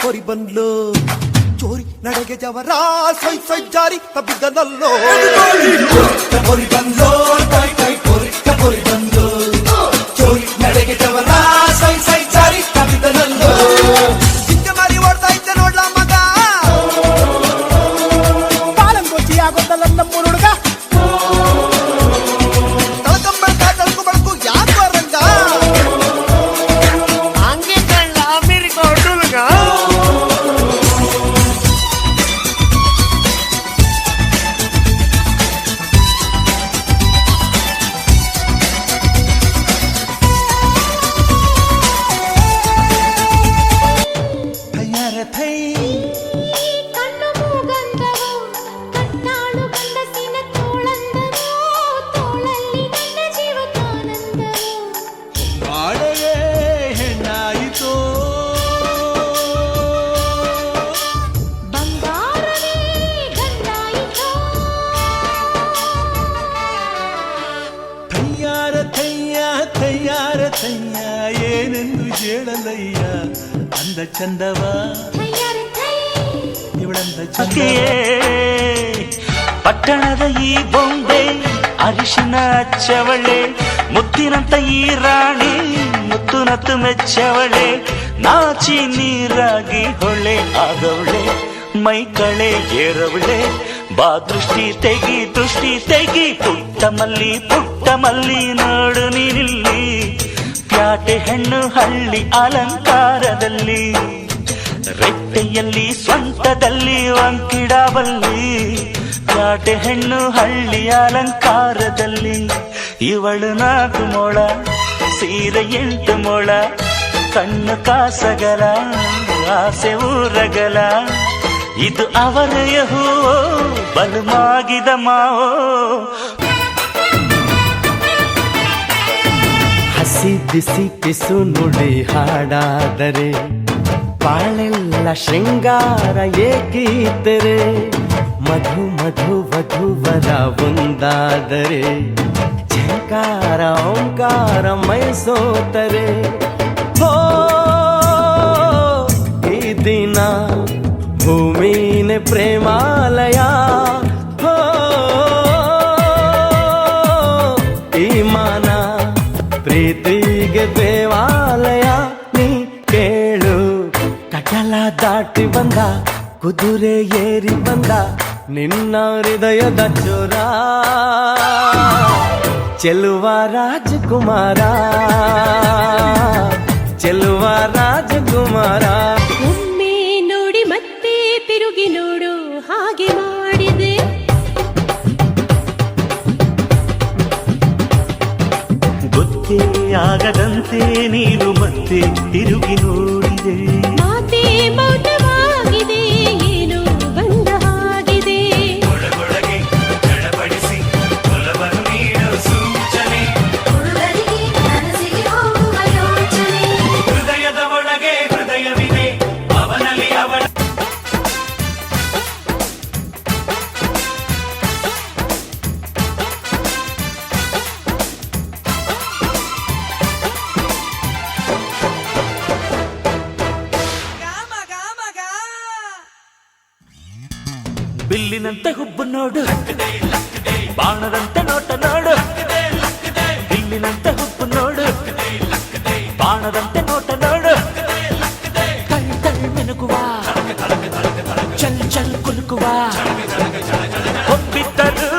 ಪೊರಿ ಬಂದ್ಲು ಚೋರಿ ನಡೆಗೆ ಜವರ ಸೈ ಸೈ ಜಾರಿ ತಬ್ಬಿದ್ದನಲ್ಲೋ ಪೊರಿ ಬಂದ್ಲು ಪೊರಿ ಬಂದ್ಲು ಚೋರಿ ನಡೆಗೆ ಜವರ ಸೈ ಸೈ ಜಾರಿ ತಬ್ಬಿದ್ದನಲ್ಲೋ ಚಿಂತೆ ಮಾರಿ ಓಡ್ತಾ ಇದ್ದೆ ನೋಡ್ಲ ಮಗ ಬಾಳಂಗೋಚಿ ಆಗೋದಲ್ಲ ನಮ್ಮೂರು ಹುಡುಗ ತಳ್ಕು ಬಳಕು ಯಾಕೆ ಬರಂಗ ಹಂಗೆ ಕಂಡ ಅಮೆರಿಕ ಹುಡುಗ ಏನೆಂದು ಹೇಳಲಯ್ಯ ಅಂದ ಚಂದವ ಇವಳಂದ ಚಂದವೇ ಪಟ್ಟಣದ ಈ ಬೊಂಬೆ ಅರಿಶಿನ ಹಚ್ಚವಳೆ ಮುತ್ತಿನಂತ ಈ ರಾಣಿ ಮುತ್ತುನತ್ತು ಮೆಚ್ಚವಳೆ ನಾಚಿ ನೀರಾಗಿ ಹೊಳೆ ಆಗವಳೆ ಮೈ ಕಳೆ ಏರವಳೆ ಬಾ ದೃಷ್ಟಿ ತೆಗಿ ಪುಟ್ಟ ಮಲ್ಲಿ ನೋಡು ನೀನಿಲ್ಲಿ ಪ್ಯಾಟೆ ಹೆಣ್ಣು ಹಳ್ಳಿ ಅಲಂಕಾರದಲ್ಲಿ ರೆಟ್ಟೆಯಲ್ಲಿ ಸ್ವಂತದಲ್ಲಿ ವಂಕಿಡಬಲ್ಲಿ ಪ್ಯಾಟೆ ಹೆಣ್ಣು ಹಳ್ಳಿ ಅಲಂಕಾರದಲ್ಲಿ ಇವಳು 4 ಮೊಳ ಸೀರೆ 8 ಮೊಳ ಕಣ್ಣು ಕಾಸಗಲ ಆಸೆ ಊರಗಲ ಇದು ಅವರ ಯಹೋ ಬಲುಮಾಗಿದ ಮಾವೋ ಹಸಿ ಬಿಸಿ ಪಿಸು ನುಡಿ ಹಾಡಾದರೆ ಬಾಳೆಲ್ಲ ಶೃಂಗಾರ ಏಕೀತರೆ ಮಧು ಮಧು ವಧುವರ ಒಂದಾದರೆ ಝಂಕಾರ ಓಂಕಾರ ಮೈಸೋತರೆ ಹೋ ಈ ದಿನ ಭೂಮಿನೇ ಪ್ರೇಮಾಲಯ ಹೋ ಈ ಮಾನ ಪ್ರೀತಿಗೆ ದೇವಾಲಯ ನೀ ಕೇಳು ಕಡಲ ದಾಟಿ ಬಂದ ಕುದುರೆ ಏರಿ ಬಂದ ನಿನ್ನ ಹೃದಯದ ಚೋರ ಚೆಲುವ ರಾಜಕುಮಾರ ಚೆಲುವ ರಾಜಕುಮಾರ ಒಮ್ಮೆ ನೋಡಿ ಮತ್ತೆ ತಿರುಗಿ ನೋಡು ಹಾಗೆ ಮಾಡಿದೆ ಗೊತ್ತೇ ಆಗದಂತೆ ನೀನು ಮತ್ತೆ ತಿರುಗಿ ನೋಡಿದೆ ಮಾತೆ ಮೌನವಾಗಿದೆ ಏನೋ ಬಂದ ಹಾಗಿದೆ ಒಳಗೊಳಗೆ ಚಡಪಡಿಸಿ ಒಲವನ್ನು ನೀಡೋ ಸೂಚನೆ ಹೃದಯದ ಒಳಗೆ ಹೃದಯವಿದೆ ಅವನಲ್ಲಿ ಅವಳ ಬಿಲ್ಲಿನಂತೆ ಹುಬ್ಬು ನೋಡು ಬಾಣದಂತೆ ನೋಟ ನೋಡು ಬಿಲ್ಲಿನಂತೆ ಹುಬ್ಬು ನೋಡು ಬಾಣದಂತೆ ನೋಟ ನೋಡು ಕಳ್ ಮಿನುಗುವ ಚಲ್ ಕುಲುಕುವ ಹೊಬ್ಬಿದ್ದರು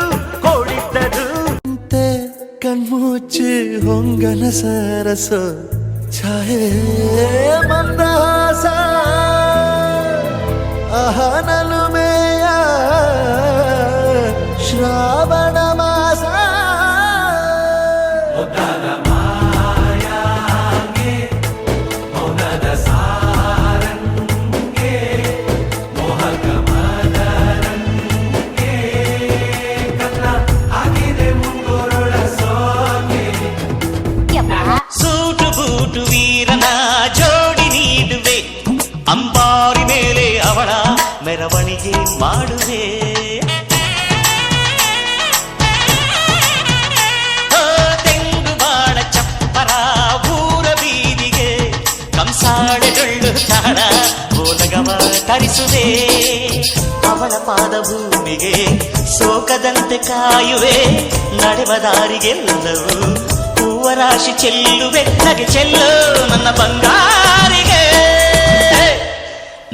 ಕೋಡಿದ್ದರು ಕಣ್ಮುಚ್ಚಿ ಹೊಂಗನ ಸರಸ ಛಾಯೆ ಮಂದಹಾಸ ಅಹನಲುಮೆಯ ಶ್ರಾವಣ ಮಾಸ ಸೂಟು ಬೂಟು ವೀರನ ಜೋಡಿ ನೀಡುವೆ ಅಂಬಾರಿ ಮೇಲೆ ಅವಳ ಮೆರವಣಿಗೆ ಮಾಡುವೆ ತೆಂಗು ಬಾಳ ಚಪ್ಪರ ಊರ ಬೀದಿಗೆ ಕಂಸಾಳೆ ಡೊಳ್ಳು ತಾಳ ತರಿಸುವೆ ಅವಳ ಪಾದ ಭೂಮಿಗೆ ಸೋಕದಂತೆ ಕಾಯುವೆ ನಡೆವ ದಾರಿಗೆಲ್ಲವೂ ಹೂವ ರಾಶಿ ಚೆಲ್ಲುವೆ ನಗೆ ಚೆಲ್ಲು ನನ್ನ ಬಂಗಾರಿಗೆ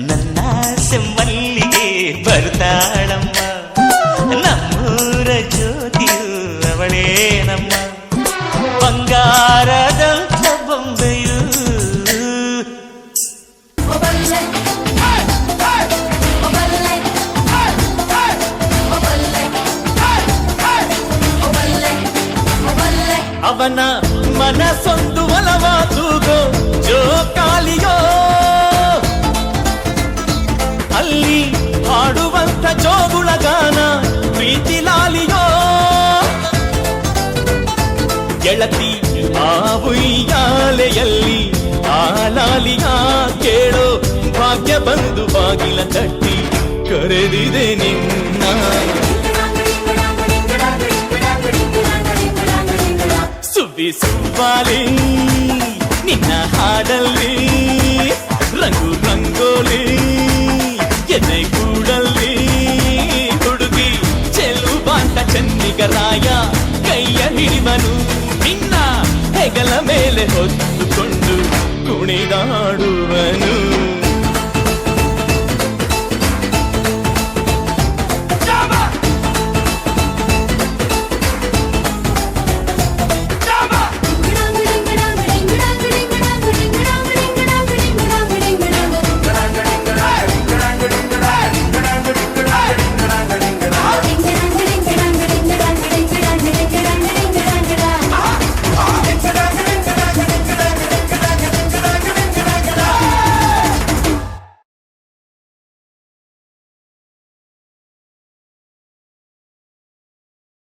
ನನ್ನ ಸೆಮ್ಮಲ್ಲಿಗೆ ಬರ್ತಾಳಮ್ಮ ನಮ್ಮೂರ ಜ್ಯೋತಿಯು ಅವಳೇ ನಮ್ಮ ಬಂಗಾರದಂತ ಬೊಂಬೆಯು ಅವನ ಮನಸ್ಸೊಂದು ಒಲವ ತೂಗೋ ಜೋಕಾಲಿಯೋ ಅಲ್ಲಿ ಹಾಡುವಂತ ಜೋಗುಳ ಗಾನ ಪ್ರೀತಿ ಲಾಲಿಯೋ ಗೆಳತಿ ಆ ಉಯ್ಯಾಲೆಯಲ್ಲಿ ಆ ಲಾಲಿಯ ಕೇಳೋ ಭಾಗ್ಯ ಬಂದು ಬಾಗಿಲ ತಟ್ಟಿ ಕರೆದಿದೆ ನಿನ್ನ ಸುಬ್ಬಿ ಸುಬ್ಬಾಲಿ ನಿನ್ನ ಹಾಡಲ್ಲಿ ರಂಗು ರಂಗೋಲಿ ಎದೆ ಕೂಡಲ್ಲಿ ಹುಡುಗಿ ಚೆಲುವಾಂತ ಚೆನ್ನಿಗರಾಯ ಕೈಯ ಹಿಡಿವನು ನಿನ್ನ ಹೆಗಲ ಮೇಲೆ ಹೊತ್ತುಕೊಂಡು ಕುಣಿದಾಡುವನು